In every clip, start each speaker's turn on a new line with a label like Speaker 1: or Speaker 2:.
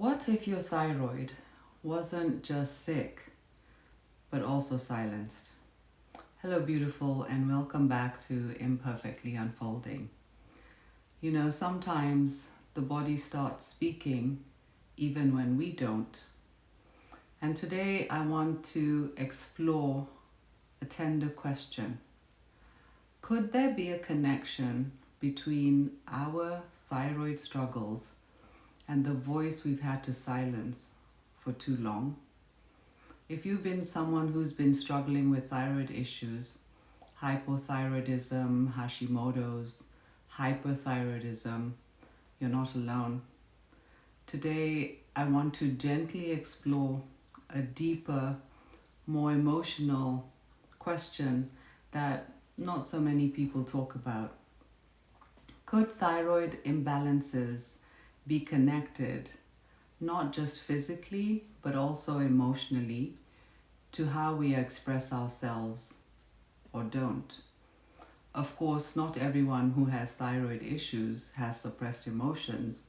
Speaker 1: What if your thyroid wasn't just sick, but also silenced? Hello, beautiful, and welcome back to Imperfectly Unfolding. You know, sometimes the body starts speaking even when we don't. And today I want to explore a tender question. Could there be a connection between our thyroid struggles and the voice we've had to silence for too long? If you've been someone who's been struggling with thyroid issues, hypothyroidism, Hashimoto's, hyperthyroidism, you're not alone. Today, I want to gently explore a deeper, more emotional question that not so many people talk about. Could thyroid imbalances be connected, not just physically, but also emotionally, to how we express ourselves or don't? Of course, not everyone who has thyroid issues has suppressed emotions,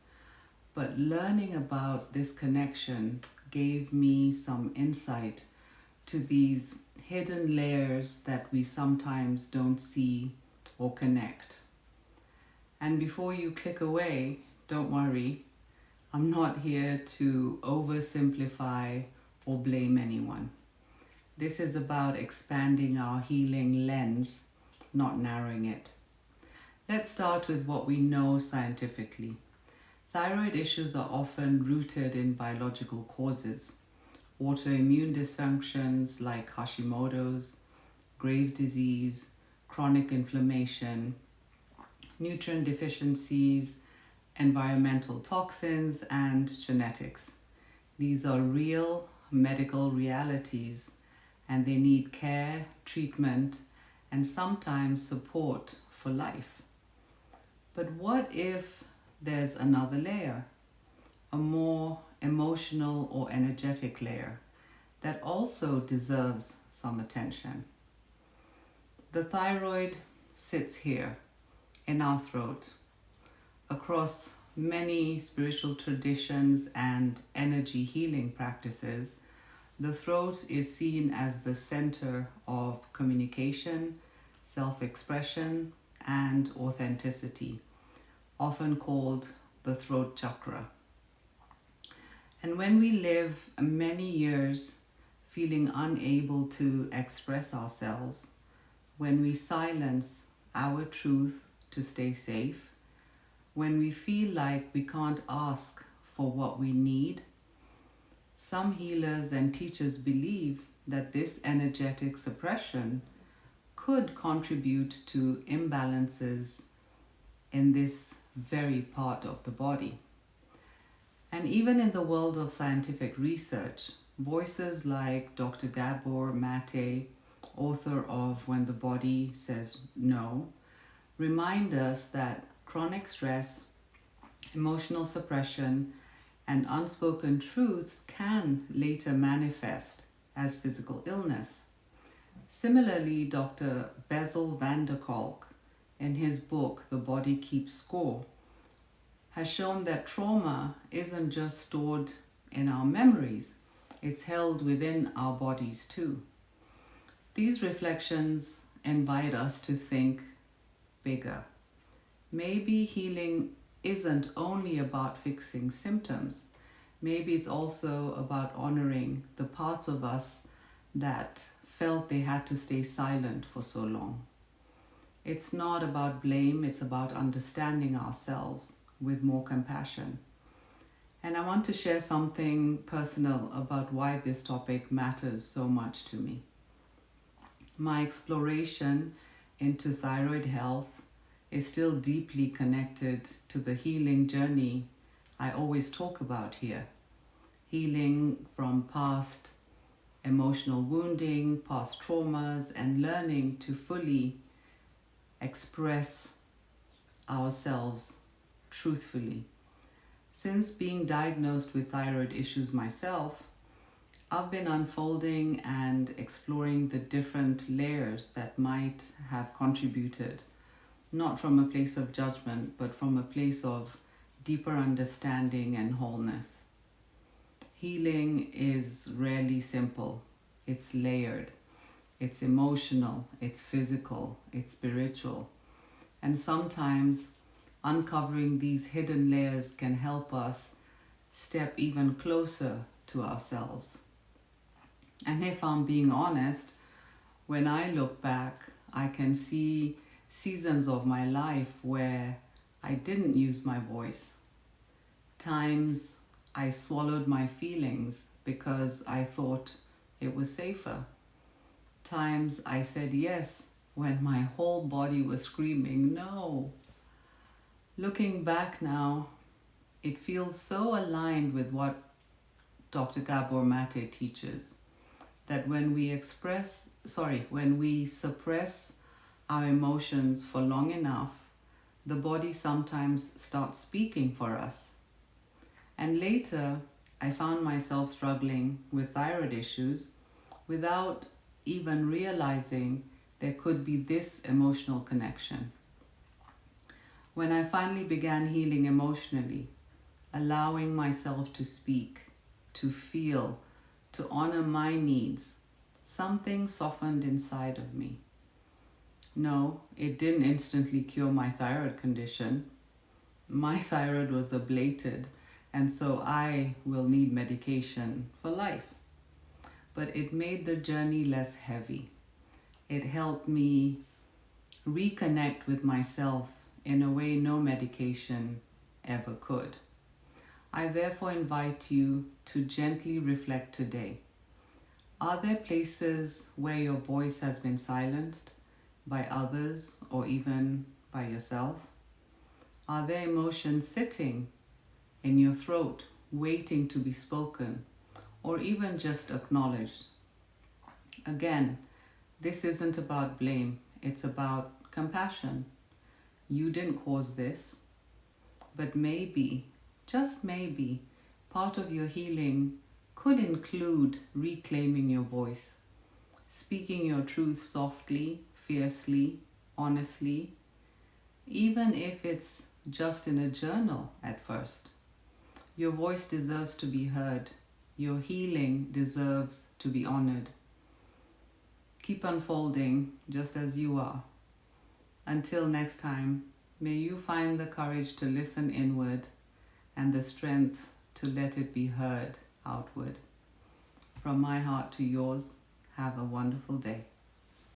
Speaker 1: but learning about this connection gave me some insight to these hidden layers that we sometimes don't see or connect. And before you click away, don't worry, I'm not here to oversimplify or blame anyone. This is about expanding our healing lens, not narrowing it. Let's start with what we know scientifically. Thyroid issues are often rooted in biological causes. Autoimmune dysfunctions like Hashimoto's, Graves' disease, chronic inflammation, nutrient deficiencies, environmental toxins, and genetics. These are real medical realities, and they need care, treatment, and sometimes support for life. But what if there's another layer, a more emotional or energetic layer that also deserves some attention? The thyroid sits here in our throat. Across many spiritual traditions and energy healing practices, the throat is seen as the center of communication, self-expression, and authenticity, often called the throat chakra. And when we live many years feeling unable to express ourselves, when we silence our truth to stay safe, when we feel like we can't ask for what we need, some healers and teachers believe that this energetic suppression could contribute to imbalances in this very part of the body. And even in the world of scientific research, voices like Dr. Gabor Mate, author of When the Body Says No, remind us that chronic stress, emotional suppression, and unspoken truths can later manifest as physical illness. Similarly, Dr. Bessel van der Kolk, in his book The Body Keeps Score, has shown that trauma isn't just stored in our memories, it's held within our bodies too. These reflections invite us to think bigger. Maybe healing isn't only about fixing symptoms. Maybe it's also about honoring the parts of us that felt they had to stay silent for so long. It's not about blame, it's about understanding ourselves with more compassion. And I want to share something personal about why this topic matters so much to me. My exploration into thyroid health is still deeply connected to the healing journey I always talk about here. Healing from past emotional wounding, past traumas, and learning to fully express ourselves truthfully. Since being diagnosed with thyroid issues myself, I've been unfolding and exploring the different layers that might have contributed, not from a place of judgment, but from a place of deeper understanding and wholeness. Healing is rarely simple. It's layered. It's emotional. It's physical. It's spiritual. And sometimes uncovering these hidden layers can help us step even closer to ourselves. And if I'm being honest, when I look back, I can see seasons of my life where I didn't use my voice. Times I swallowed my feelings because I thought it was safer. Times I said yes when my whole body was screaming no. Looking back now, it feels so aligned with what Dr. Gabor Mate teaches, that when we suppress our emotions for long enough, the body sometimes starts speaking for us. And later, I found myself struggling with thyroid issues without even realizing there could be this emotional connection. When I finally began healing emotionally, allowing myself to speak, to feel, to honor my needs, something softened inside of me. No, it didn't instantly cure my thyroid condition. My thyroid was ablated, and so I will need medication for life. But it made the journey less heavy. It helped me reconnect with myself in a way no medication ever could. I therefore invite you to gently reflect today. Are there places where your voice has been silenced by others or even by yourself? Are there emotions sitting in your throat, waiting to be spoken or even just acknowledged? Again, this isn't about blame, it's about compassion. You didn't cause this, but maybe, just maybe, part of your healing could include reclaiming your voice, speaking your truth softly, fiercely, honestly, even if it's just in a journal at first. Your voice deserves to be heard. Your healing deserves to be honored. Keep unfolding just as you are. Until next time, may you find the courage to listen inward and the strength to let it be heard outward. From my heart to yours, have a wonderful day.